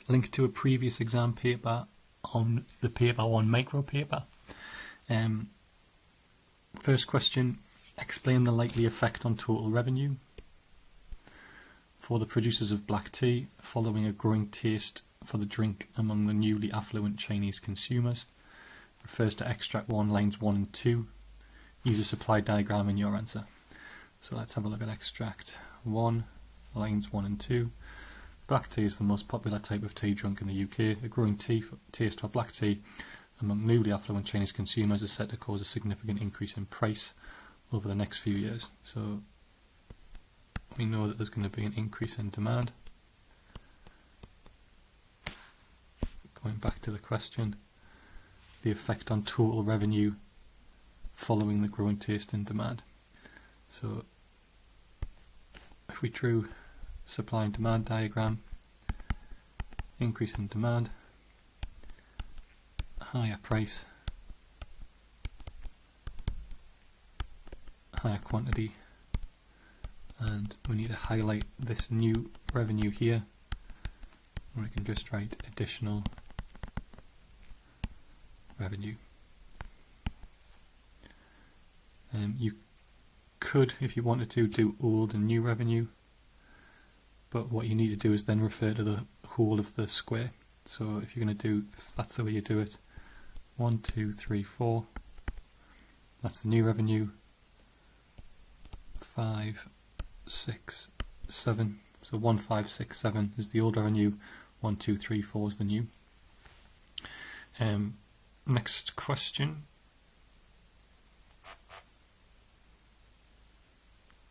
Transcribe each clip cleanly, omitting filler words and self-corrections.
link to a previous exam paper on the paper 1 micro paper. First question, explain the likely effect on total revenue for the producers of black tea following a growing taste for the drink among the newly affluent Chinese consumers. Refers to extract 1 lines 1 and 2. Use a supply diagram in your answer. So let's have a look at extract 1 lines 1 and 2. Black tea is the most popular type of tea drunk in the UK. A growing taste for black tea among newly affluent Chinese consumers is set to cause a significant increase in price over the next few years. So we know that there's going to be an increase in demand. Going back to the question, the effect on total revenue following the growing taste in demand. So if we drew supply and demand diagram, increase in demand, higher price, higher quantity, and we need to highlight this new revenue here, and we can just write additional revenue. You could, if you wanted to, do old and new revenue, but what you need to do is then refer to the whole of the square. So if you're going to do, if that's the way you do it, 1, 2, 3, 4, that's the new revenue, 5, 6, 7, so 1, 5, 6, 7 is the old revenue, 1, 2, 3, 4 is the new. Next question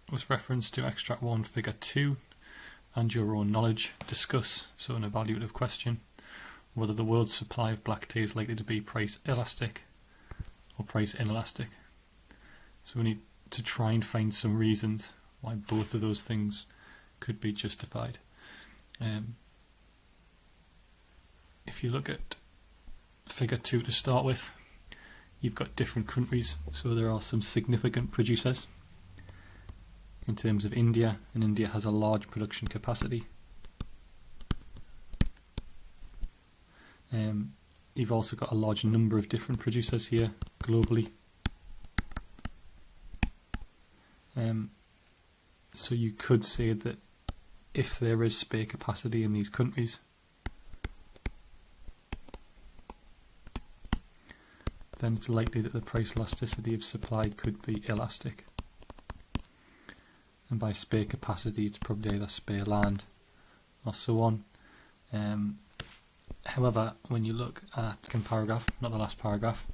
was reference to extract 1 figure 2 and your own knowledge. Discuss, so an evaluative question, whether the world's supply of black tea is likely to be price elastic or price inelastic. So we need to try and find some reasons why both of those things could be justified. If you look at figure 2 to start with, you've got different countries, so there are some significant producers in terms of India, and India has a large production capacity. You've also got a large number of different producers here globally. So you could say that if there is spare capacity in these countries, then it's likely that the price elasticity of supply could be elastic. And by spare capacity, it's probably either spare land or so on. However, when you look at the second paragraph, not the last paragraph,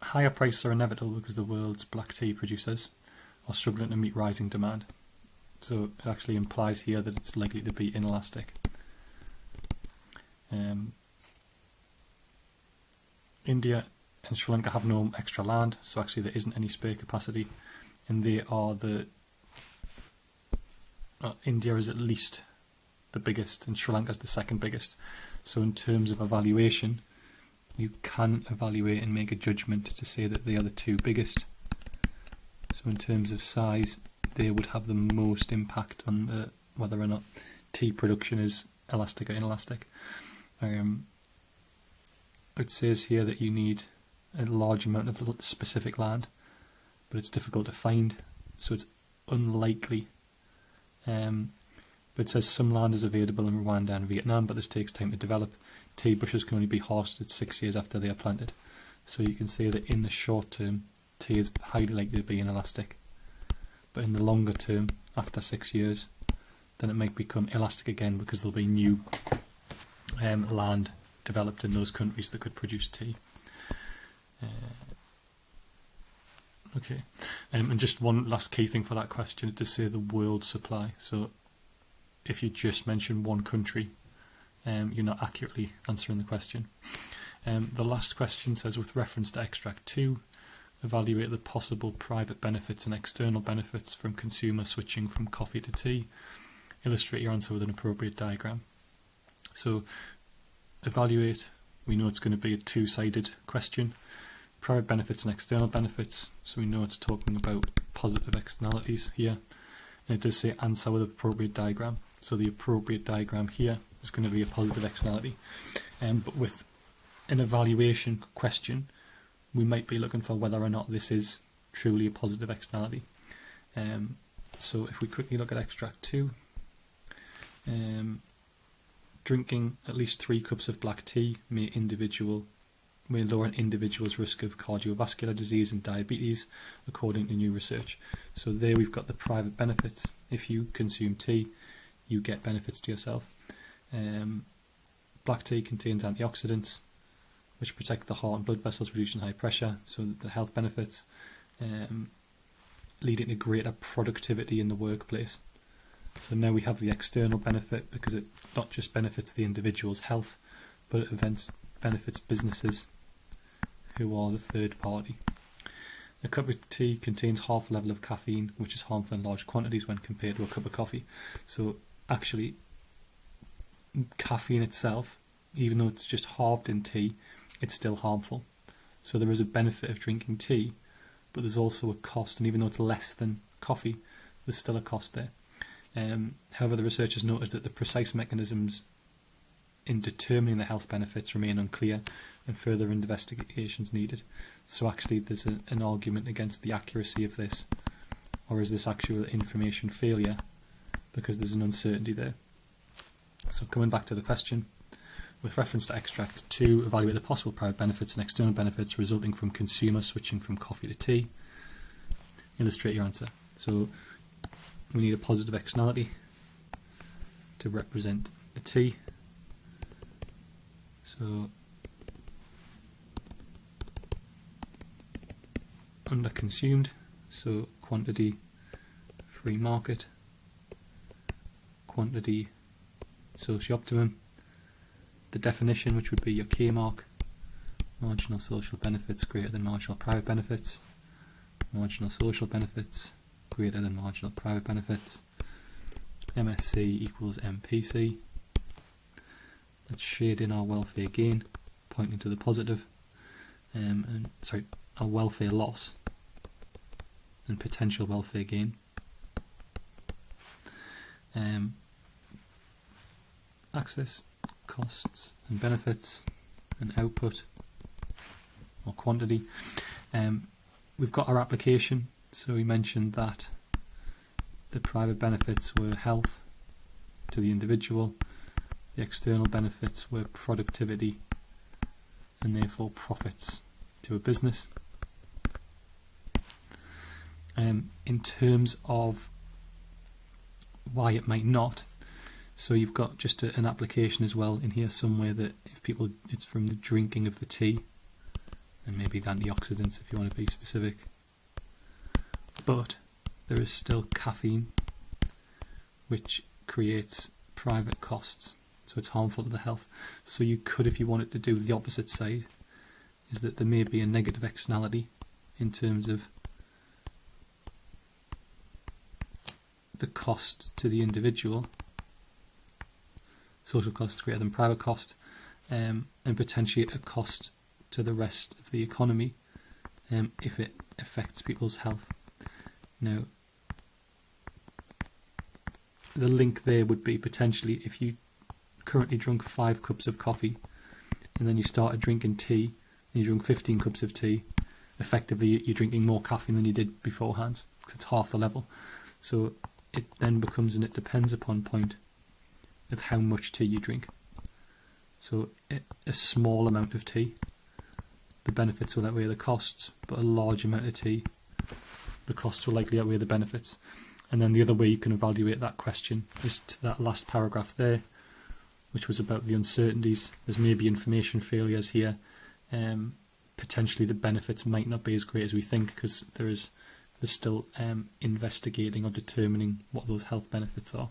higher prices are inevitable because the world's black tea producers are struggling to meet rising demand. So it actually implies here that it's likely to be inelastic. India and Sri Lanka have no extra land, so actually there isn't any spare capacity, and they are India is at least the biggest and Sri Lanka is the second biggest. So in terms of evaluation, you can evaluate and make a judgment to say that they are the two biggest. So in terms of size, they would have the most impact on whether or not tea production is elastic or inelastic. It says here that you need a large amount of specific land, but it's difficult to find, so it's unlikely. But it says some land is available in Rwanda and Vietnam, but this takes time to develop. Tea bushes can only be harvested 6 years after they are planted. So you can say that in the short term, tea is highly likely to be inelastic. But in the longer term, after 6 years, then it might become elastic again because there'll be new land developed in those countries that could produce tea. Okay, and just one last key thing for that question is to say the world supply. So if you just mention one country, you're not accurately answering the question. The last question says, with reference to extract 2, evaluate the possible private benefits and external benefits from consumer switching from coffee to tea. Illustrate your answer with an appropriate diagram. So evaluate, we know it's going to be a two-sided question. Private benefits and external benefits, so we know it's talking about positive externalities here. And it does say answer with appropriate diagram. So the appropriate diagram here there's going to be a positive externality. But with an evaluation question, we might be looking for whether or not this is truly a positive externality. So if we quickly look at extract 2, drinking at least 3 cups of black tea may lower an individual's risk of cardiovascular disease and diabetes, according to new research. So there we've got the private benefits. If you consume tea, you get benefits to yourself. Black tea contains antioxidants, which protect the heart and blood vessels, reducing high pressure, so the health benefits, leading to greater productivity in the workplace. So now we have the external benefit, because it not just benefits the individual's health, but it benefits businesses who are the third party. A cup of tea contains half the level of caffeine, which is harmful in large quantities when compared to a cup of coffee. So actually, caffeine itself, even though it's just halved in tea, it's still harmful. So there is a benefit of drinking tea, but there's also a cost, and even though it's less than coffee, there's still a cost there. However, the researchers noticed that the precise mechanisms in determining the health benefits remain unclear, and further investigations needed. So actually there's an argument against the accuracy of this, or is this actual information failure, because there's an uncertainty there. So coming back to the question, with reference to extract 2, evaluate the possible private benefits and external benefits resulting from consumers switching from coffee to tea. Illustrate your answer. So we need a positive externality to represent the tea. So under consumed, so quantity, free market, quantity, socio-optimum, the definition, which would be your K mark, marginal social benefits greater than marginal private benefits, marginal social benefits greater than marginal private benefits, MSC equals MPC. Let's shade in our welfare gain, pointing to the positive, our welfare loss and potential welfare gain. Access, costs and benefits, and output or quantity. We've got our application, so we mentioned that the private benefits were health to the individual, the external benefits were productivity and therefore profits to a business. In terms of why it might not, so you've got just an application as well in here somewhere, that if people, it's from the drinking of the tea, and maybe the antioxidants if you want to be specific, but there is still caffeine, which creates private costs, so it's harmful to the health. So you could, if you wanted to do the opposite side, is that there may be a negative externality in terms of the cost to the individual, social cost greater than private cost, and potentially a cost to the rest of the economy if it affects people's health. Now, the link there would be potentially if you currently drunk 5 cups of coffee and then you started drinking tea and you drink 15 cups of tea, effectively you're drinking more caffeine than you did beforehand, because it's half the level. So it then becomes an it depends upon point of how much tea you drink. So a small amount of tea, the benefits will outweigh the costs, but a large amount of tea, the costs will likely outweigh the benefits. And then the other way you can evaluate that question is to that last paragraph there, which was about the uncertainties. There's maybe information failures here. Potentially the benefits might not be as great as we think, because there's still investigating or determining what those health benefits are.